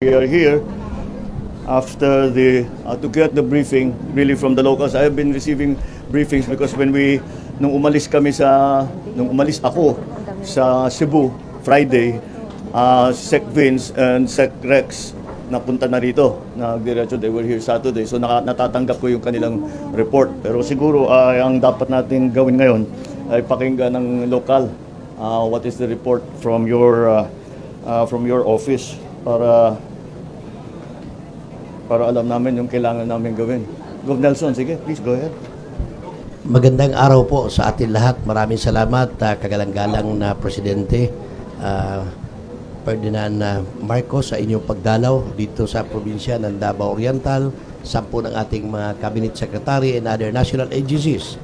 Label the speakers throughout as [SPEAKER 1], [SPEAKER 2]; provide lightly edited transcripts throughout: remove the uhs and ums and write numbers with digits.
[SPEAKER 1] We are here after to get the briefing really from the locals. I have been receiving briefings because nung umalis ako sa Cebu Friday, Sec Vince and Sec Rex napunta na rito. Nagdiretso, they were here Saturday. So natatanggap ko yung kanilang report. Pero siguro ang dapat natin gawin ngayon ay pakinggan ng lokal. What is the report from your office para alam namin yung kailangan namin gawin. Gov. Nelson, sige, please go ahead.
[SPEAKER 2] Magandang araw po sa atin lahat. Maraming salamat, kagalang-galang na Presidente Ferdinand Marcos, sa inyong pagdalaw dito sa probinsya ng Davao Oriental, 10 ng ating mga Cabinet Secretary and other national agencies.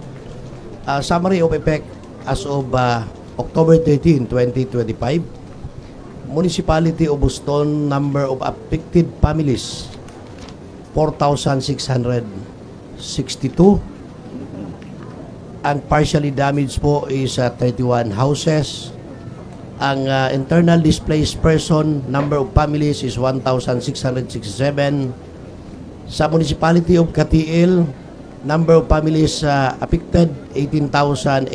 [SPEAKER 2] Summary of effect as of October 13, 2025, Municipality of Boston, number of affected families 4,662. Ang partially damaged po is 31 houses. Ang internal displaced person, number of families is 1,667. Sa Municipality of Katiil, number of families affected 18,087.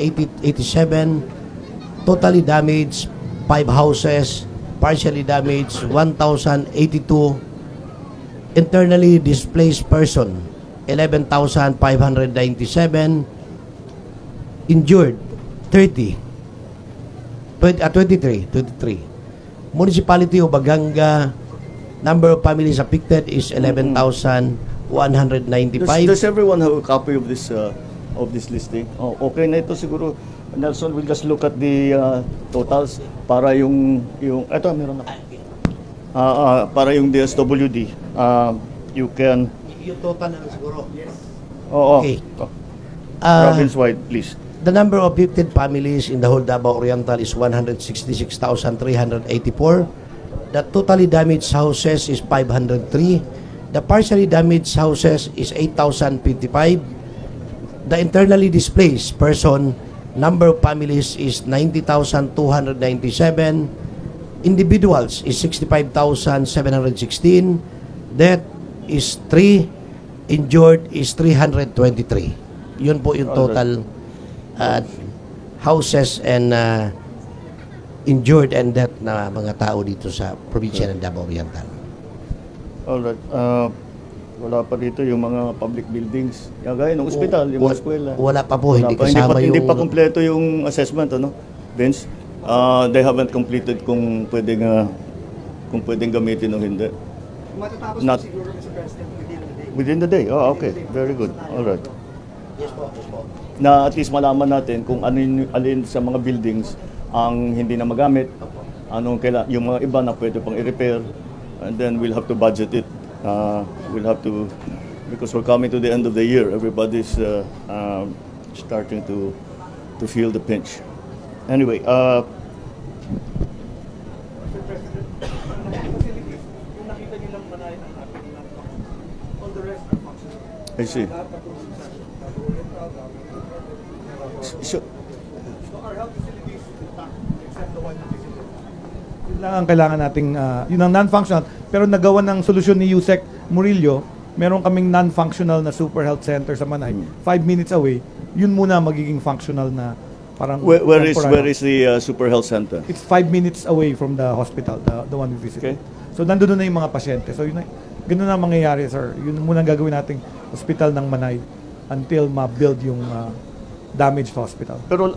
[SPEAKER 2] Totally damaged 5 houses, partially damaged 1,082. Internally displaced person 11,597. Injured 23. Municipality of Baganga, number of families affected is 11,195.
[SPEAKER 1] Does everyone have a copy of this listing? Oh, okay na ito siguro. Nelson, we'll just look at the totals para yung eto meron na. Para yung DSWD, you can...
[SPEAKER 2] Yung total na siguro? Yes.
[SPEAKER 1] Oo.
[SPEAKER 2] Okay.
[SPEAKER 1] Province-wide, please.
[SPEAKER 2] The number of affected families in the whole Davao Oriental is 166,384. The totally damaged houses is 503. The partially damaged houses is 8,055. The internally displaced person, number of families is 90,297. Individuals is 65,716. Death is 3. Injured is 323. Yun po yung total houses and injured and death na mga tao dito sa probinsya ng Davao Oriental.
[SPEAKER 1] Alright. Wala pa dito yung mga public buildings. Gaya ng ospital, yung mga eskwela.
[SPEAKER 2] Wala pa po. Hindi kasama yung...
[SPEAKER 1] Hindi pa kompleto yung assessment, ano, Vince? They haven't completed kung pwedeng gamitin o hindi.
[SPEAKER 3] Matatapos
[SPEAKER 1] Not
[SPEAKER 3] siguro sa President
[SPEAKER 1] within the day. Oh, okay. Very good. All right.
[SPEAKER 2] Yes po, yes po.
[SPEAKER 1] Na at least malaman natin kung alin sa mga buildings ang hindi na magamit, yung mga iba na pwede pang i-repair, and then we'll have to budget it. We'll have to, because we're coming to the end of the year, everybody's starting to feel the pinch. Anyway, I see. So,
[SPEAKER 3] our health facilities intact except the one you visited.
[SPEAKER 4] Yun lang ang kailangan nating, yun ang non-functional. Pero nagawa ng solusyon ni Yusek Murillo, meron kaming non-functional na super health center sa Manay. 5 minutes away, yun muna magiging functional na parang...
[SPEAKER 1] Where is the super health center?
[SPEAKER 4] It's 5 minutes away from the hospital, the one we visited.
[SPEAKER 1] Okay.
[SPEAKER 4] So nandun na yung mga pasyente. So yun, ganun na mangyayari, sir. Yun muna ang gagawin nating hospital ng Manay until ma-build yung damaged hospital.
[SPEAKER 1] Pero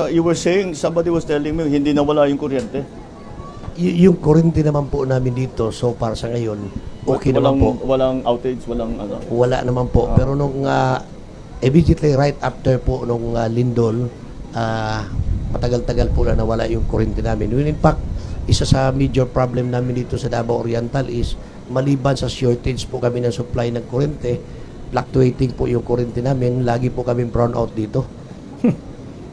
[SPEAKER 1] you were saying, somebody was telling me, hindi nawala yung kuryente.
[SPEAKER 2] Yung kuryente naman po namin dito, so far sa ngayon, okay naman po.
[SPEAKER 1] Walang outage, walang ano?
[SPEAKER 2] Wala naman po. Pero nung immediately right after po nung lindol, matagal-tagal po na nawala yung kuryente namin. In fact, isa sa major problem namin dito sa Davao Oriental is maliban sa shortage po kami ng supply ng kuryente, fluctuating po yung kuryente namin, lagi po kami brown out dito.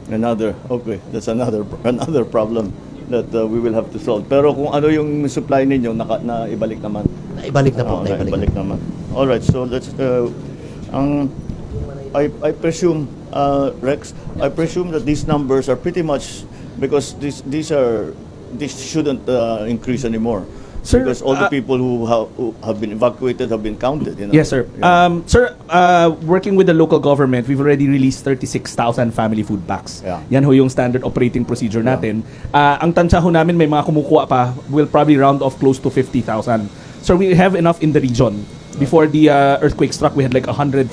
[SPEAKER 1] That's another problem that we will have to solve. Pero kung ano yung supply ninyo, naibalik naman.
[SPEAKER 2] Naibalik na po.
[SPEAKER 1] Naibalik naman. Alright, so let's, I presume, Rex, I presume that these numbers are pretty much, because these shouldn't increase anymore.
[SPEAKER 5] Sir,
[SPEAKER 1] because all the people who have been evacuated have been counted. You know?
[SPEAKER 5] Yes, sir.
[SPEAKER 1] Yeah.
[SPEAKER 5] Sir, working with the local government, we've already released 36,000 family food packs.
[SPEAKER 1] Yeah.
[SPEAKER 5] Yan ho yung standard operating procedure natin. Ang tansya ho namin, may mga kumukuha pa, will probably round off close to 50,000. So we have enough in the region. Before the earthquake struck, we had like 100,000.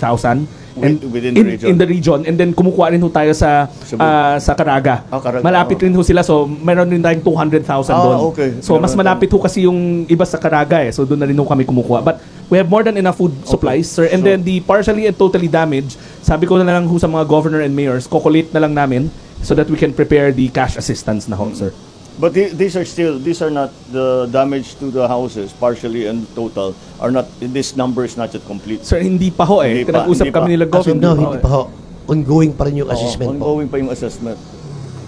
[SPEAKER 5] And
[SPEAKER 1] Within the region.
[SPEAKER 5] In the region. And then kumukuha rin ho tayo sa
[SPEAKER 1] Cebu.
[SPEAKER 5] sa Caraga.
[SPEAKER 1] Caraga.
[SPEAKER 5] Malapit rin ho sila. So meron rin tayong 200,000 doon.
[SPEAKER 1] Okay.
[SPEAKER 5] So mas malapit ho kasi yung iba sa Caraga eh. So doon na rin ho kami kumukuha. But we have more than enough food supplies, sir. And then the partially and totally damaged, sabi ko na lang ho sa mga governor and mayors, kokolate na lang namin so that we can prepare the cash assistance na ho, sir.
[SPEAKER 1] But these are not the damage to the houses, partially and total, are not, this number is not yet complete.
[SPEAKER 5] Sir, hindi pa ho eh.
[SPEAKER 1] Hindi pa,
[SPEAKER 5] Nag-usap
[SPEAKER 1] hindi
[SPEAKER 5] kami
[SPEAKER 1] pa.
[SPEAKER 5] nila
[SPEAKER 2] As of
[SPEAKER 5] governor.
[SPEAKER 2] now, hindi pa ho. Ongoing pa rin yung assessment po.
[SPEAKER 1] Ongoing pa yung assessment.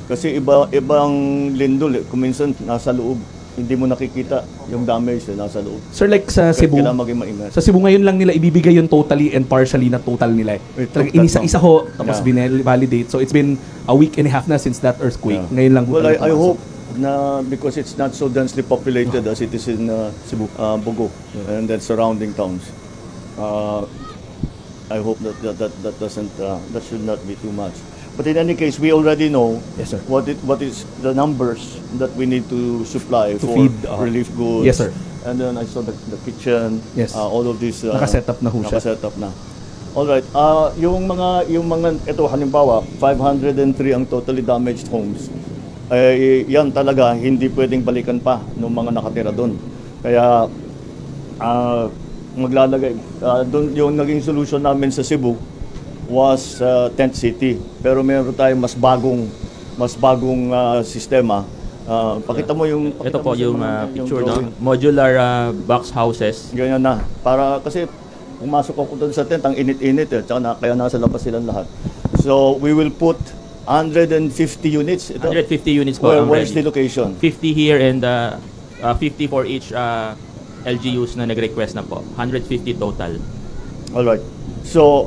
[SPEAKER 1] Kasi ibang lindol, kung minsan nasa loob, hindi mo nakikita yung damage nasa loob.
[SPEAKER 5] Sir, like sa Cebu,
[SPEAKER 1] Kailangan maging maingat.
[SPEAKER 5] sa Cebu ngayon lang nila ibibigay yung totally and partially na total nila. Talagang inisa-isa ho, tapos validate. So it's been a week and a half na since that earthquake.
[SPEAKER 1] Yeah.
[SPEAKER 5] Ngayon lang ho
[SPEAKER 1] Well,
[SPEAKER 5] talaga
[SPEAKER 1] I
[SPEAKER 5] pumasok.
[SPEAKER 1] hope na because it's not so densely populated as it is in Cebu, Bogo, and then surrounding towns. I hope that doesn't that should not be too much. But in any case, we already know
[SPEAKER 5] Yes, sir.
[SPEAKER 1] what is the numbers that we need to supply
[SPEAKER 5] To
[SPEAKER 1] for
[SPEAKER 5] feed,
[SPEAKER 1] relief goods.
[SPEAKER 5] Yes, sir.
[SPEAKER 1] And then I saw the kitchen.
[SPEAKER 5] Yes.
[SPEAKER 1] All of these.
[SPEAKER 5] Nakaset up na ho siya.
[SPEAKER 1] Nakaset up na. All right. Yung mga ito halimbawa 503 ang totally damaged homes. Yan talaga hindi pwedeng balikan pa ng mga nakatira doon. Kaya maglalagay doon yung naging solution namin sa Cebu was tent city. Pero meron tayong mas bagong sistema. Pakita mo yung
[SPEAKER 6] Ito po yung picture, no?
[SPEAKER 1] drawing.
[SPEAKER 6] Modular box houses.
[SPEAKER 1] Ganyan na. Para kasi pumasok ako doon sa tent, ang init-init eh. Tsaka kaya nasa labas silang lahat. So we will put 150 units. Ito.
[SPEAKER 6] 150 units po ang
[SPEAKER 1] Where is
[SPEAKER 6] ready.
[SPEAKER 1] the location?
[SPEAKER 6] 50 here and 50 for each LGUs na nag-request na po. 150 total.
[SPEAKER 1] All right. So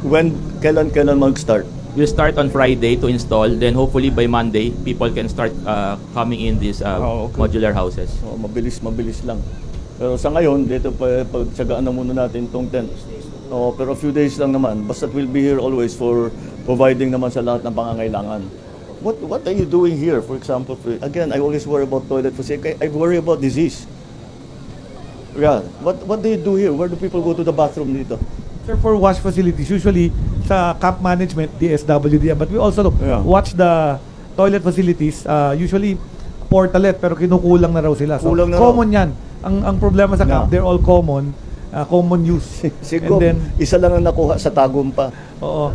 [SPEAKER 1] kailan mag-start?
[SPEAKER 6] We'll start on Friday to install. Then hopefully by Monday, people can start coming in these
[SPEAKER 1] Okay.
[SPEAKER 6] modular houses.
[SPEAKER 1] Mabilis lang. Pero sa ngayon, dito pagtsagaan na muna natin itong tent. Pero a few days lang naman. Basta we'll be here always for providing naman sa lahat ng pangangailangan. What are you doing here? For example, again, I always worry about toilet facility. I worry about disease. Yeah. What do you do here? Where do people go to the bathroom dito?
[SPEAKER 4] Sir, for wash facilities, usually sa camp management, DSWD, but we also watch the toilet facilities, usually portalet, pero kinukulang na raw sila. So,
[SPEAKER 1] Kulang na
[SPEAKER 4] common yan. Ang problema sa camp,
[SPEAKER 1] Yeah.
[SPEAKER 4] they're all common use.
[SPEAKER 1] Siguro, isa lang ang nakuha sa tagum pa.
[SPEAKER 4] Oo.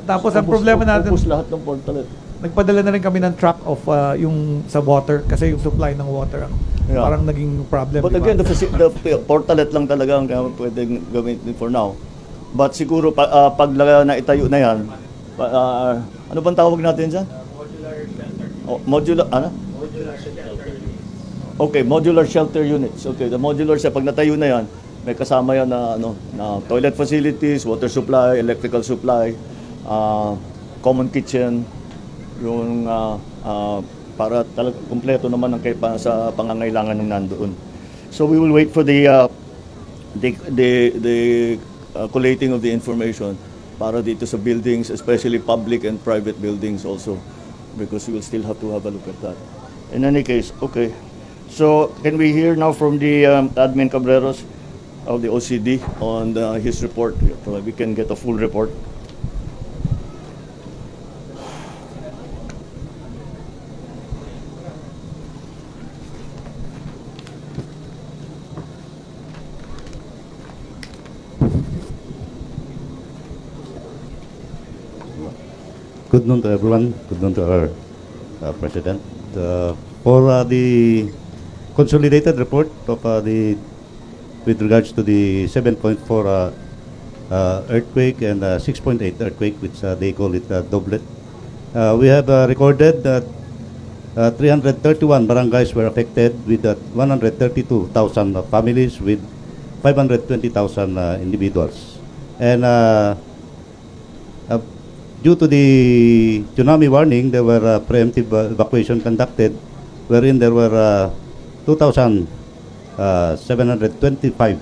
[SPEAKER 4] Tapos ang problema natin,
[SPEAKER 1] Upos lahat ng portalet.
[SPEAKER 4] nagpadala na rin kami ng truck of yung sa water, kasi yung supply ng water ang parang naging problem.
[SPEAKER 1] But
[SPEAKER 4] diba?
[SPEAKER 1] again, the portalet lang talaga ang pwedeng gamitin for now. But siguro pag na itayo na yan, ano bang tawag natin dyan? Modular shelter. Modular shelter. Okay, modular shelter units. Okay, the modular pag natayo na yan, may kasama yan na toilet facilities, water supply, electrical supply, common kitchen, yung para talaga kumpleto naman ang sa pangangailangan ng nandoon. So we will wait for the collating of the information para dito sa buildings, especially public and private buildings also, because we will still have to have a look at that. In any case, okay. So can we hear now from the Admin Cabreros of the OCD on his report, so we can get a full report.
[SPEAKER 7] Good noon to everyone. Good noon to our President. For the consolidated report of with regards to the 7.4 earthquake and 6.8 earthquake, which they call it doublet, we have recorded that 331 barangays were affected with 132,000 families with 520,000 individuals. And due to the tsunami warning, there were preemptive evacuation conducted wherein there were 2,725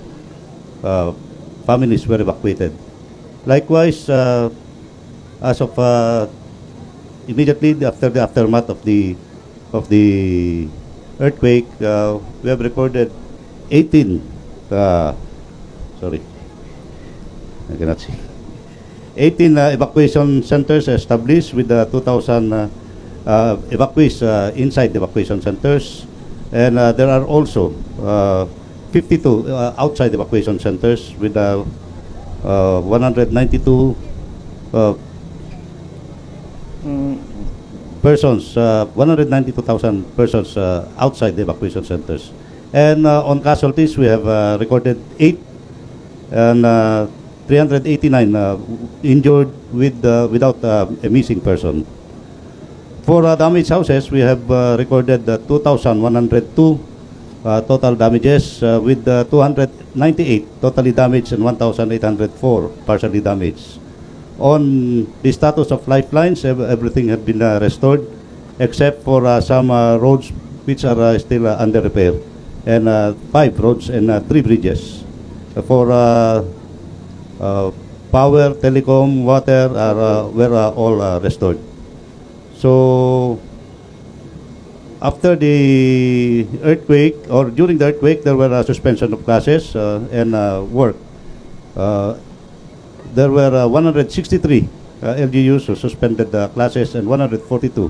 [SPEAKER 7] families were evacuated. Likewise, as of immediately after the aftermath of the earthquake, we have recorded 18. Sorry, I cannot see. 18 evacuation centers established with 2,000 evacuees inside the evacuation centers, and there are also 52 outside evacuation centers with 192 persons, 192,000 persons outside the evacuation centers. And on casualties, we have recorded 8 and 389 injured without a missing person. For damaged houses, we have recorded 2,102 total damages, with 298 totally damaged and 1,804 partially damaged. On the status of lifelines, everything has been restored except for some roads which are still under repair, and 5 roads and 3 bridges. For power, telecom, water were all restored. So after the earthquake, or during the earthquake, there were a suspension of classes and work. There were 163 LGUs who suspended classes, and 142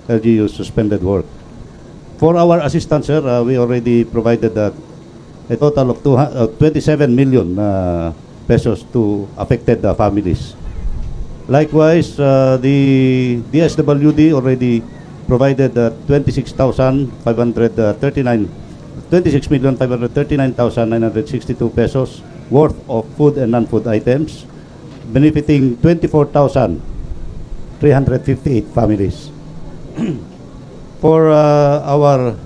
[SPEAKER 7] LGUs suspended work. For our assistance, sir, we already provided a total of 27 million pesos to affected families. Likewise, the DSWD already provided 26,539,962 pesos worth of food and non-food items, benefiting 24,358 families. For our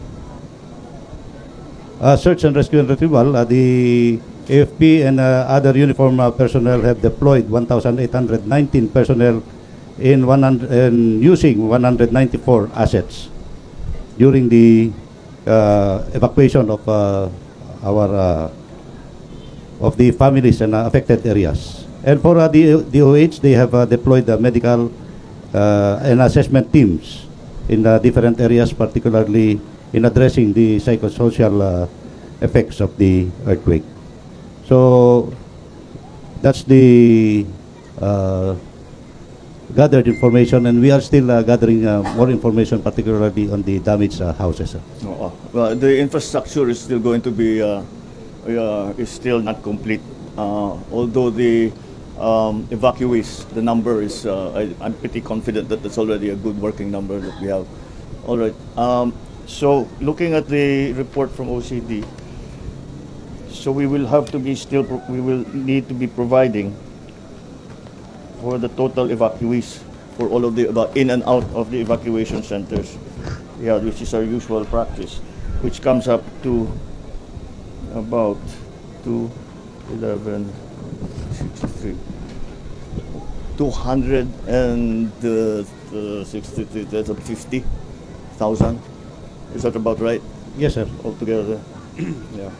[SPEAKER 7] search and rescue and retrieval, the AFP and other uniform personnel have deployed 1,819 personnel in using 194 assets during the evacuation of the families and affected areas. And for the DOH, they have deployed medical and assessment teams in different areas, particularly in addressing the psychosocial effects of the earthquake. So that's the gathered information, and we are still gathering more information, particularly on the damaged houses.
[SPEAKER 1] Well, the infrastructure is still going to be is still not complete. Although the evacuees, the number is, I'm pretty confident that that's already a good working number that we have. All right. So looking at the report from OCD, so we will have to be we will need to be providing for the total evacuees for all of the in and out of the evacuation centers. Yeah, which is our usual practice, which comes up to about 211,63. 263, that's 50,000. Is that about right?
[SPEAKER 7] Yes, sir.
[SPEAKER 1] Altogether. Yeah.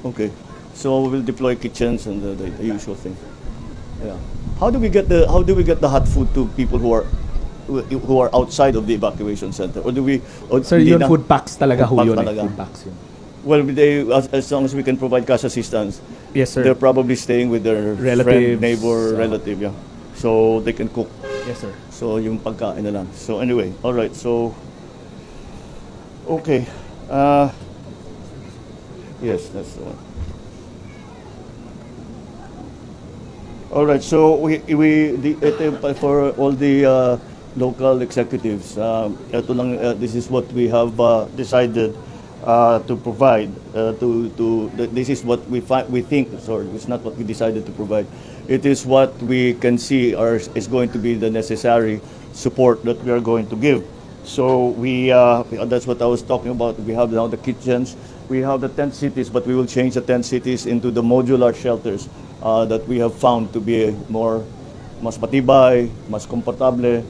[SPEAKER 1] Okay. So we'll deploy kitchens and the usual thing. Yeah. How do we get the hot food to people who are outside of the evacuation center? Or do we? Or
[SPEAKER 5] Sir,
[SPEAKER 1] hindi
[SPEAKER 5] yun
[SPEAKER 1] na-
[SPEAKER 5] food packs talaga ho
[SPEAKER 1] Food
[SPEAKER 5] yun.
[SPEAKER 1] packs talaga.
[SPEAKER 5] Food packs yun.
[SPEAKER 1] Well, as long as we can provide cash assistance,
[SPEAKER 5] Yes, sir.
[SPEAKER 1] they're probably staying with their friend,
[SPEAKER 5] Relatives,
[SPEAKER 1] neighbor, relative, yeah. So they can cook.
[SPEAKER 5] Yes, sir.
[SPEAKER 1] So yung pagkain na lang. So anyway, all right. So okay. Yes, that's the one. All right. So for all the local executives, ito lang, this is what we have decided to provide. This is what we think. Sorry, it's not what we decided to provide. It is what we can see is going to be the necessary support that we are going to give. So that's what I was talking about. We have now the kitchens. We have the tent cities, but we will change the tent cities into the modular shelters that we have found to be mas matibay, mas komportable,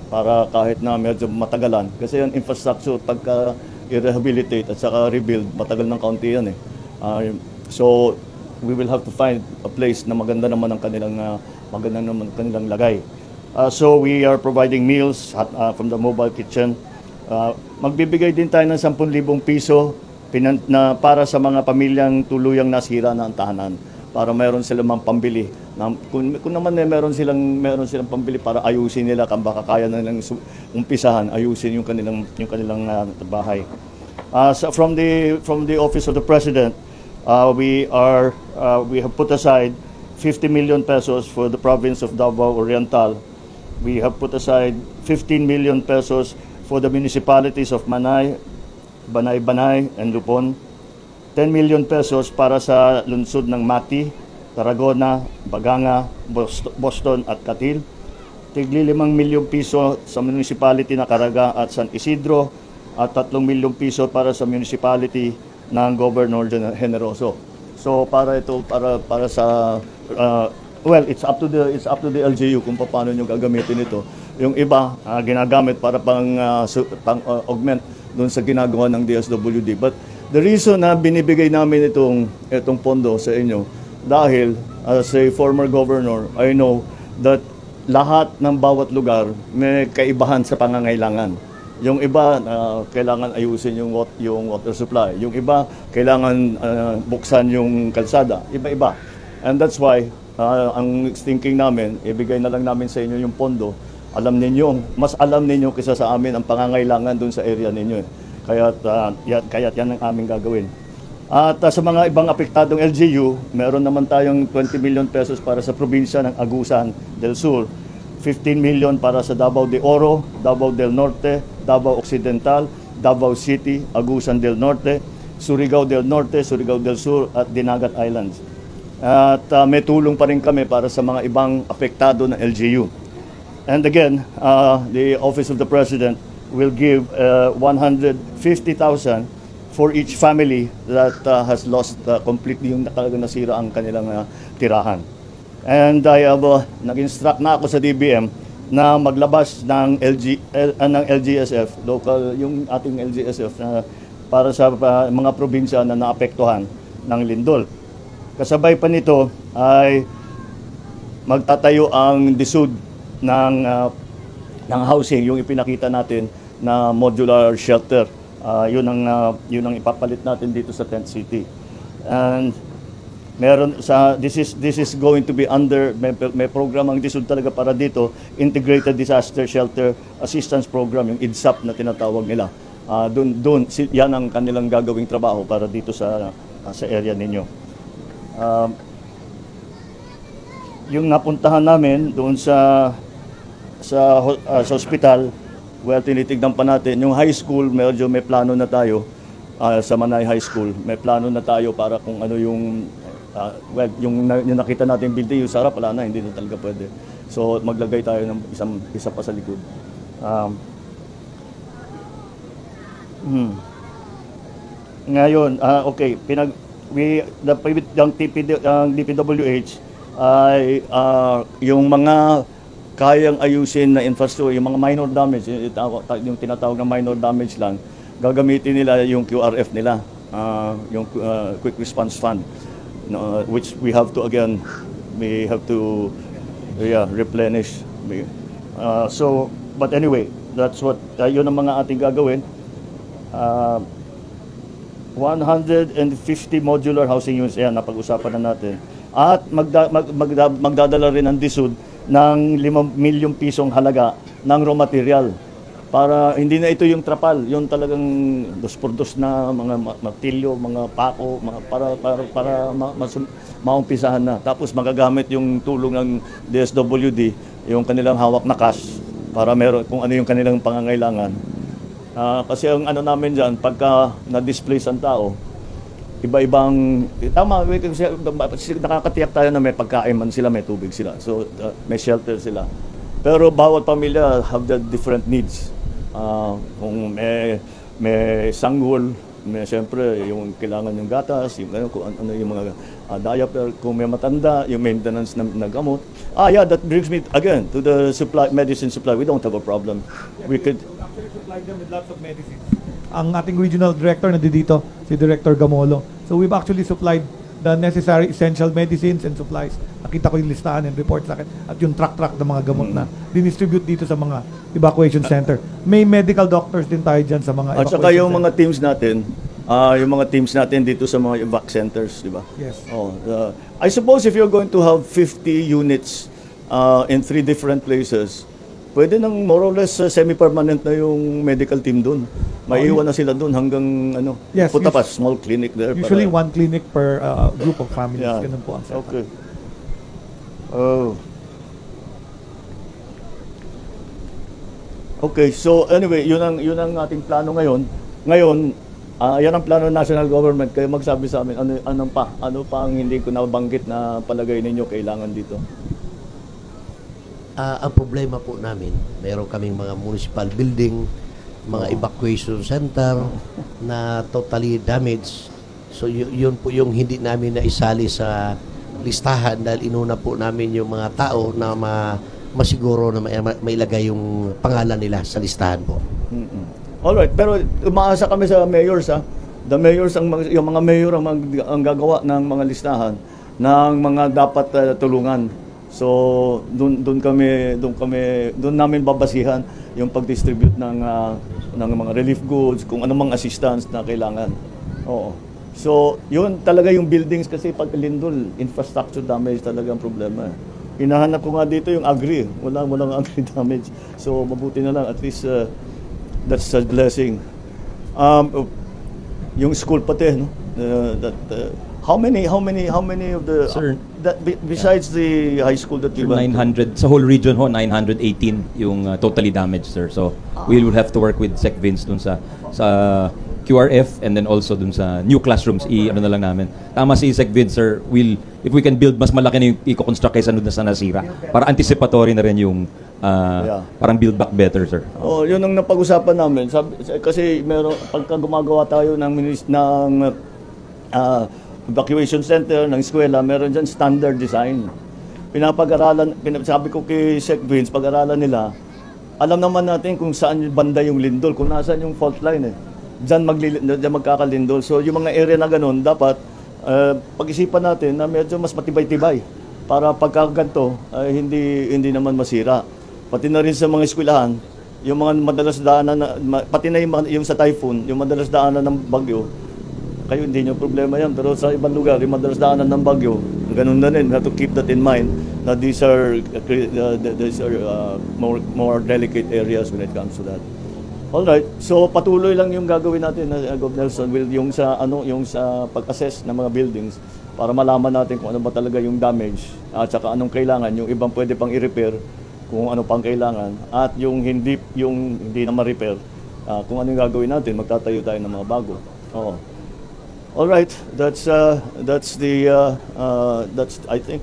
[SPEAKER 1] para kahit na medyo matagalan. Kasi yung infrastructure, pagka i-rehabilitate at saka rebuild, matagal ng kaunti yan eh. So, we will have to find a place na maganda naman ang kanilang lagay. So, we are providing meals from the mobile kitchen. Magbibigay din tayo ng 10,000 piso para sa mga pamilyang tuluyang nasira na ang tahanan, para mayroon silang pambili. Kung naman meron silang pambili para ayusin nila, kung baka kaya na nilang umpisahan, ayusin yung kanilang bahay. So from the Office of the President, we have put aside 50 million pesos for the province of Davao Oriental. We have put aside 15 million pesos for the municipalities of Manay, Banay, and Lupon. 10 million pesos para sa lungsod ng Mati, Tarragona, Baganga, Boston at Catil. Tigli 5 milyong piso sa municipality na Caraga at San Isidro at 3 milyong piso para sa municipality ng Governor Generoso. So para sa it's up to the LGU kung paano niyo gagamitin ito. Yung iba ginagamit para augment doon sa ginagawa ng DSWD. But the reason na binibigay namin itong pondo sa inyo, dahil as a former governor, I know that lahat ng bawat lugar may kaibahan sa pangangailangan. Yung iba, kailangan ayusin yung water supply. Yung iba, kailangan buksan yung kalsada. Iba-iba. And that's why, ang thinking namin, ibigay na lang namin sa inyo yung pondo. Mas alam ninyo kaysa sa amin ang pangangailangan dun sa area ninyo. Kaya't yan ang aming gagawin. At sa mga ibang apektadong LGU, meron naman tayong 20 million pesos para sa probinsya ng Agusan del Sur, 15 million para sa Davao de Oro, Davao del Norte, Davao Occidental, Davao City, Agusan del Norte, Surigao del Norte, Surigao del Sur at Dinagat Islands. At may tulong pa rin kami para sa mga ibang apektado ng LGU. And again, the Office of the President will give 150,000 for each family that has lost completely yung nasira ang kanilang tirahan. And I have nag-instruct na ako sa DBM na maglabas ng LGSF, yung ating LGSF para sa mga probinsya na naapektuhan ng lindol. Kasabay pa nito ay magtatayo ang DSUD ng housing, yung ipinakita natin na modular shelter. Yun ang ipapalit natin dito sa Tent City. And this is going to be under may program ang DSUD talaga para dito, Integrated Disaster Shelter Assistance Program, yung IDSAP na tinatawag nila. Yan ang kanilang gagawing trabaho para dito sa area ninyo. Yung napuntahan namin doon sa hospital, well, tinitignan pa natin. Yung high school, medyo may plano na tayo sa Manay High School. May plano na tayo para kung ano yung yung nakita natin building, yung sarap, wala na, hindi na talaga pwede. So, maglagay tayo ng isa pa sa likod. Ngayon, okay, ang DPWH ay yung mga kayang ayusin na infrastructure, yung mga minor damage, yung tinatawag na minor damage lang, gagamitin nila yung QRF nila, yung Quick Response Fund, which we have to replenish. But anyway, that's what, yun ang mga ating gagawin. 150 modular housing units, yan, napag-usapan na natin. At magdadala rin ang DSUD ng 5 milyong pisong halaga ng raw material. Para hindi na ito yung trapal, yung talagang dos-por-dos na mga martilyo, mga pako, para maumpisahan na. Tapos magagamit yung tulong ng DSWD, yung kanilang hawak na cash, para meron kung ano yung kanilang pangangailangan. Kasi ang ano namin dyan, pagka na-displace ang tao, iba-ibang, tama, nakakatiyak tayo na may pagkain man sila, may tubig sila. So, may shelter sila. Pero bawat pamilya have the different needs. Kung may sanggol, siyempre, yung kailangan yung gatas, yung, kung ano yung mga diaper, kung may matanda, yung maintenance ng gamot. Yeah, that brings me again to the supply, medicine supply. We don't have a problem. We could...
[SPEAKER 4] Actually supply them with lots of medicines. Ang ating regional director na dito, si Director Gamolo. So we've actually supplied the necessary essential medicines and supplies. Nakita ko yung listahan and report sa akin. At yung truck ng mga gamot na distribute dito sa mga evacuation center. May medical doctors din tayo dyan sa mga
[SPEAKER 1] At saka yung mga teams natin, dito sa mga evac centers, di ba?
[SPEAKER 4] Yes.
[SPEAKER 1] I suppose if you're going to have 50 units in 3 different places, pwede nang more or less semi-permanent na yung medical team doon. Maiiwan na sila doon hanggang
[SPEAKER 4] Yes,
[SPEAKER 1] punta pa, small clinic there.
[SPEAKER 4] Usually one clinic per group of families.
[SPEAKER 1] Yeah.
[SPEAKER 4] Ganun po ang setup.
[SPEAKER 1] Okay. Okay, so anyway, yun ang ating plano ngayon. Ngayon, yan ang plano ng national government. Kaya magsabi sa amin, ano pa ang hindi ko nabanggit na palagay ninyo kailangan dito?
[SPEAKER 2] Ang problema po namin, meron kaming mga municipal building, mga evacuation center na totally damaged. So yun po yung hindi namin naisali sa listahan dahil inuna po namin yung mga tao na masiguro na mailagay yung pangalan nila sa listahan po.
[SPEAKER 1] Alright, pero umaasa kami sa mayors The mayors, yung mga mayor ang gagawa ng mga listahan ng mga dapat tulungan. So doon namin babasihan yung pag-distribute ng mga relief goods, kung anumang assistance na kailangan. Oo. So yun talaga yung buildings kasi pag lindol, infrastructure damage talaga ang problema. Hinahanap ko nga dito yung agri, walang agri damage. So mabuti na lang, at least that's a blessing. Yung school pati, no? How many of the
[SPEAKER 8] Sir,
[SPEAKER 1] besides the high school that
[SPEAKER 8] Sir,
[SPEAKER 1] you went to?
[SPEAKER 8] 900 sa whole region ho, 918 yung totally damaged, sir. So we will have to work with Sec Vince dun sa QRF and then also dun sa new classrooms. Ano na lang namin. Tama si Sec Vince, sir. If we can build mas malaki na yung i-construct kaysa dun sa nasira. Para anticipatory na rin yung parang build back better, sir.
[SPEAKER 1] Oh, yun ang napag-usapan namin. Kasi pagka gumagawa tayo ng evacuation center ng eskwela, meron dyan standard design. Sabi ko kay Sec Vince, pag-aralan nila, alam naman natin kung saan banda yung lindol, kung nasaan yung fault line. Diyan magkakalindol. So yung mga area na ganun, dapat pag-isipan natin na medyo mas matibay-tibay para pagka ganito, hindi naman masira. Pati na rin sa mga eskwelahan, yung mga madalas daanan, pati na yung sa typhoon, yung madalas daanan ng bagyo, kayo hindi nyo problema yan. Pero sa ibang lugar, yung madalas daanan ng bagyo, ganun na rin. We have to keep that in mind na these are more delicate areas when it comes to that. Alright, so patuloy lang yung gagawin natin na Gov. Nelson yung sa pag-assess ng mga buildings para malaman natin kung ano ba talaga yung damage at saka anong kailangan, yung ibang pwede pang i-repair kung ano pang kailangan at yung hindi na ma-repair, kung ano yung gagawin natin, magtatayo tayo ng mga bago. Oo. All right, that's I think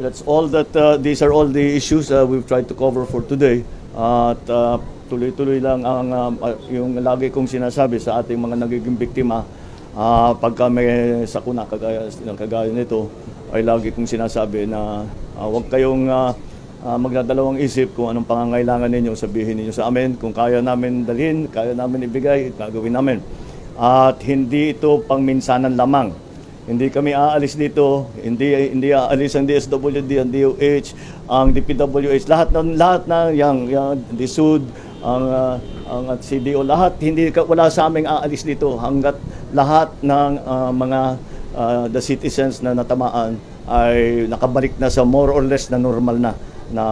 [SPEAKER 1] that's all that these are all the issues we've tried to cover for today. At tuloy-tuloy lang ang yung lagi kong sinasabi sa ating mga nagiging biktima pagka may sakuna kagaya nito, ay lagi kong sinasabi na huwag kayong magdadalawang isip kung anong pangangailangan ninyo, sabihin ninyo sa amin. Kung kaya namin dalhin, kaya namin ibigay, gagawin namin. At hindi ito pangminsanan lamang. Hindi kami aalis dito, hindi aalis ang DSWD, ang DOH, ang DPWH, lahat na yang DSUD, ang CDO, lahat wala sa aming aalis dito hangga't lahat ng the citizens na natamaan ay nakabalik na sa more or less na normal na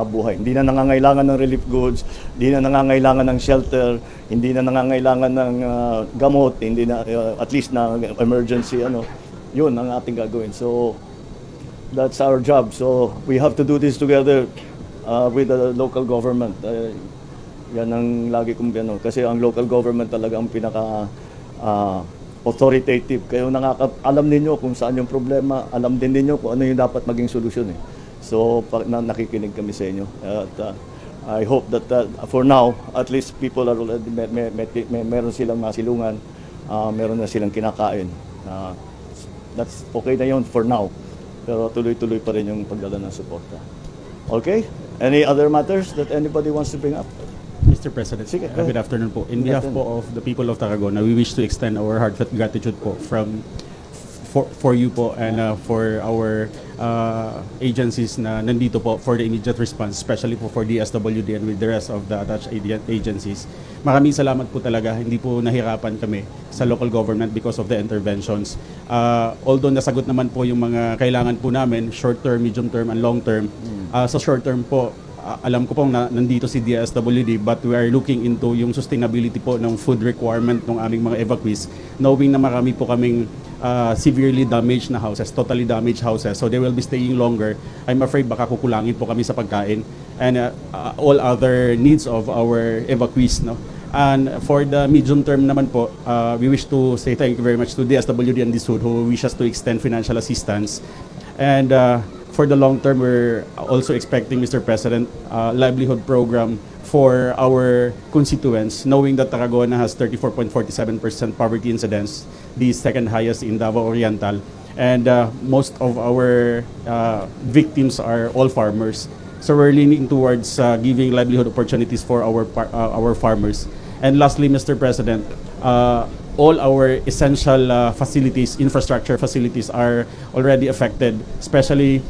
[SPEAKER 1] buhay. Hindi na nangangailangan ng relief goods, hindi na nangangailangan ng shelter, hindi na nangangailangan ng gamot, hindi na at least na emergency yun ang ating gagawin. So that's our job. So we have to do this together with the local government. Yan ang lagi kong kasi ang local government talaga ang pinaka authoritative. Kayo alam ninyo kung saan yung problema, alam din ninyo kung ano yung dapat maging solusyon. So nakikinig kami sa inyo. At I hope that for now, at least people are already meron silang masilungan, meron na silang kinakain. That's okay na yun for now. Pero tuloy-tuloy pa rin yung pagdala ng suporta. Okay? Any other matters that anybody wants to bring up?
[SPEAKER 3] Mr. President,
[SPEAKER 1] Sige, go
[SPEAKER 3] good
[SPEAKER 1] ahead.
[SPEAKER 3] afternoon po. In
[SPEAKER 1] Good
[SPEAKER 3] behalf
[SPEAKER 1] afternoon.
[SPEAKER 3] po of the people of Tarragona, we wish to extend our heartfelt gratitude po for you po and for our agencies na nandito po for the immediate response, especially po for DSWD and with the rest of the attached agencies. Maraming salamat po talaga. Hindi po nahirapan kami sa local government because of the interventions. Although nasagot naman po yung mga kailangan po namin, short term, medium term, and long term. Sa short term po, alam ko pong nandito si DSWD, but we are looking into yung sustainability po ng food requirement ng aming mga evacuees, knowing na marami po kaming severely damaged na houses, totally damaged houses, so they will be staying longer. I'm afraid baka kukulangin po kami sa pagkain and all other needs of our evacuees, no? And for the medium term naman po, we wish to say thank you very much to DSWD and DSUD who wish us to extend financial assistance. And for the long term, we're also expecting, Mr. President, livelihood program for our constituents, knowing that Tarragona has 34.47% poverty incidence, the second highest in Davao Oriental, and most of our victims are all farmers. So we're leaning towards giving livelihood opportunities for our farmers. And lastly, Mr. President, all our essential facilities, infrastructure facilities are already affected, especially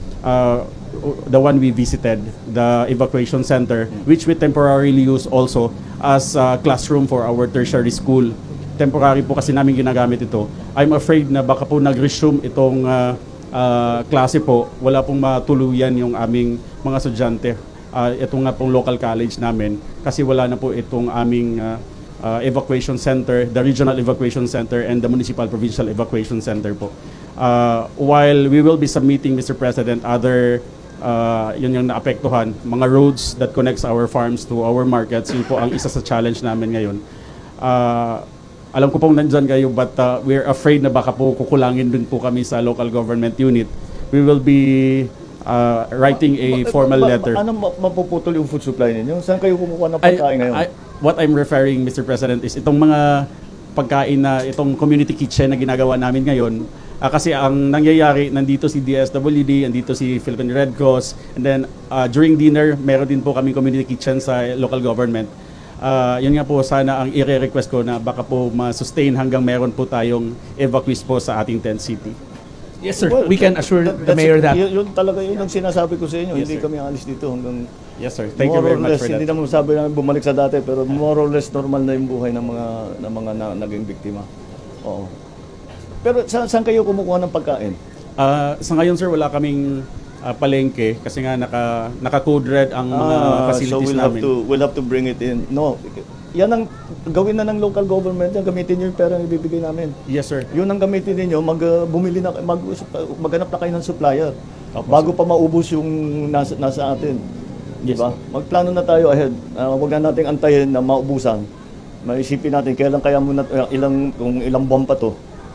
[SPEAKER 3] the one we visited, the evacuation center, which we temporarily use also as a classroom for our tertiary school. Temporary po kasi namin ginagamit ito. I'm afraid na baka po nag-resume itong klase po, wala pong matuluyan yung aming mga estudyante. Ito nga pong local college namin kasi wala na po itong aming evacuation center, the regional evacuation center and the municipal provincial evacuation center po. While we will be submitting, Mr. President, other yun yung naapektuhan, mga roads that connects our farms to our markets, yun po ang isa sa challenge namin ngayon. Alam ko pong nandyan kayo, but we're afraid na baka po kukulangin din po kami sa local government unit. We will be writing a formal letter.
[SPEAKER 1] Ano mapuputol yung food supply ninyo? Saan kayo kumukuha ng pagkain ngayon?
[SPEAKER 3] What I'm referring, Mr. President, is itong mga pagkain na itong community kitchen na ginagawa namin ngayon. Kasi ang nangyayari, nandito si DSWD, nandito si Philippine Red Cross, and then during dinner, meron din po kami community kitchen sa local government. Yun nga po, sana ang i-request ko na baka po ma-sustain hanggang meron po tayong evacuees po sa ating tent city.
[SPEAKER 5] Yes, sir.
[SPEAKER 1] Well,
[SPEAKER 5] We can assure the mayor that.
[SPEAKER 1] Yun talaga yun ang sinasabi ko sa inyo.
[SPEAKER 3] Yes,
[SPEAKER 1] Hindi
[SPEAKER 3] sir.
[SPEAKER 1] kami alis dito hanggang
[SPEAKER 3] Yes, sir. Thank you very much for that.
[SPEAKER 1] Hindi naman sabi namin bumalik sa dati, pero more or less normal na yung buhay ng mga naging biktima. Oo. Pero saan kayo kumukuha ng pagkain?
[SPEAKER 3] Sa ngayon, sir, wala kaming palengke kasi nga naka-code red ang mga facilities
[SPEAKER 1] so
[SPEAKER 3] namin.
[SPEAKER 1] we'll have to bring it in. No, yan ang gawin na ng local government. Yan, gamitin nyo yung pera na ibibigay namin.
[SPEAKER 3] Yes, sir.
[SPEAKER 1] Yun ang gamitin ninyo, maghanap na kayo ng supplier.
[SPEAKER 3] Opo,
[SPEAKER 1] Bago pa maubos yung nasa atin. Di
[SPEAKER 3] Yes,
[SPEAKER 1] ba? Magplano na tayo ahead. Huwag na nating antayin na maubusan. Maisipin natin kailan kaya muna kung ilang buwan pa to.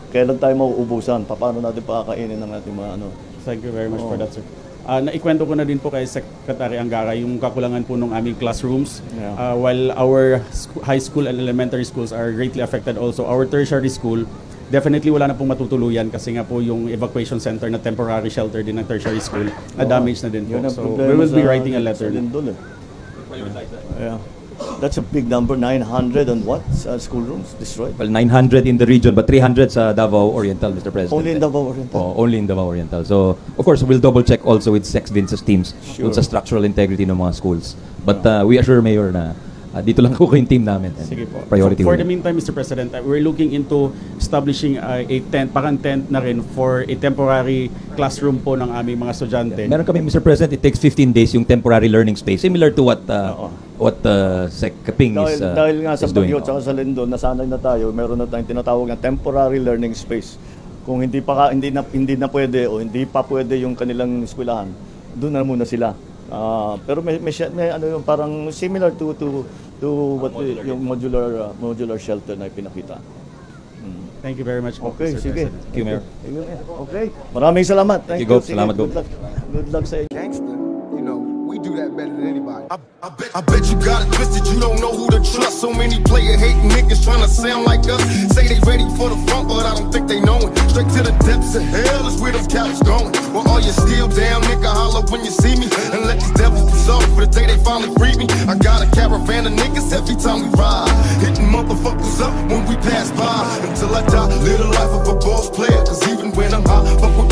[SPEAKER 1] Kailan tayo mauubusan? Paano natin pakakainin ng ating mga ano?
[SPEAKER 3] Thank you very much for that, sir. Naikwento ko na din po kay Secretary Angara yung kakulangan po ng aming classrooms.
[SPEAKER 1] Yeah.
[SPEAKER 3] While our high school and elementary schools are greatly affected also, our tertiary school, definitely wala na pong matutuluyan kasi nga po yung evacuation center na temporary shelter din ng tertiary school na damage na din po.
[SPEAKER 1] Yun ang
[SPEAKER 3] So
[SPEAKER 1] problema
[SPEAKER 3] we will be
[SPEAKER 1] sa-
[SPEAKER 3] writing a letter.
[SPEAKER 1] sa Lindol, eh. Yeah. That's a big number, 900 and what? Schoolrooms destroyed?
[SPEAKER 8] Well, 900 in the region, but 300 sa Davao Oriental, Mr. President.
[SPEAKER 1] Only in Davao Oriental?
[SPEAKER 8] Oh, only in Davao Oriental. So, of course, we'll double check also with Sex Vince's teams
[SPEAKER 1] Sure.
[SPEAKER 8] dun sa structural integrity ng mga schools. But we assure Mayor na dito lang ko yung team namin. And
[SPEAKER 3] Sige po.
[SPEAKER 8] Priority
[SPEAKER 3] For
[SPEAKER 8] ho.
[SPEAKER 3] the meantime, Mr. President, we're looking into establishing a tent, parang tent na rin for a temporary classroom po ng aming mga estudyante.
[SPEAKER 8] Meron kami, Mr. President, it takes 15 days yung temporary learning space, similar to what Sec Kaping
[SPEAKER 1] Dahil nga sa
[SPEAKER 8] is doing.
[SPEAKER 1] Bagyo at sa Lindol, nasanay na tayo, meron na tayong tinatawag na temporary learning space. Kung hindi na pwede o hindi pa pwede yung kanilang eskwelahan, doon na muna sila. Pero may ano yung parang similar to what yung modular shelter na ipinakita.
[SPEAKER 3] Thank you very much po,
[SPEAKER 1] Okay,
[SPEAKER 3] Mr.
[SPEAKER 1] sige.
[SPEAKER 3] President.
[SPEAKER 8] Thank you, Mayor.
[SPEAKER 1] Okay. Maraming salamat. Thank
[SPEAKER 8] Thank you, Go.
[SPEAKER 1] Sige,
[SPEAKER 8] Salamat, Go.
[SPEAKER 1] Good luck sa inyo.
[SPEAKER 9] Gangster, you know, we do do that better than anybody.
[SPEAKER 10] I bet you got it twisted, you don't know who to trust. So many player hating niggas trying to sound like us. Say they ready for the front, but I don't think they know it. Straight to the depths of hell is where them cowards going. Well, all you still down, nigga, holler when you see me. And let these devils be sorry for the day they finally free me. I got a caravan of niggas every time we ride, hitting motherfuckers up when we pass by. Until I die, live the life of a boss player. Cause even when I'm high, fuck with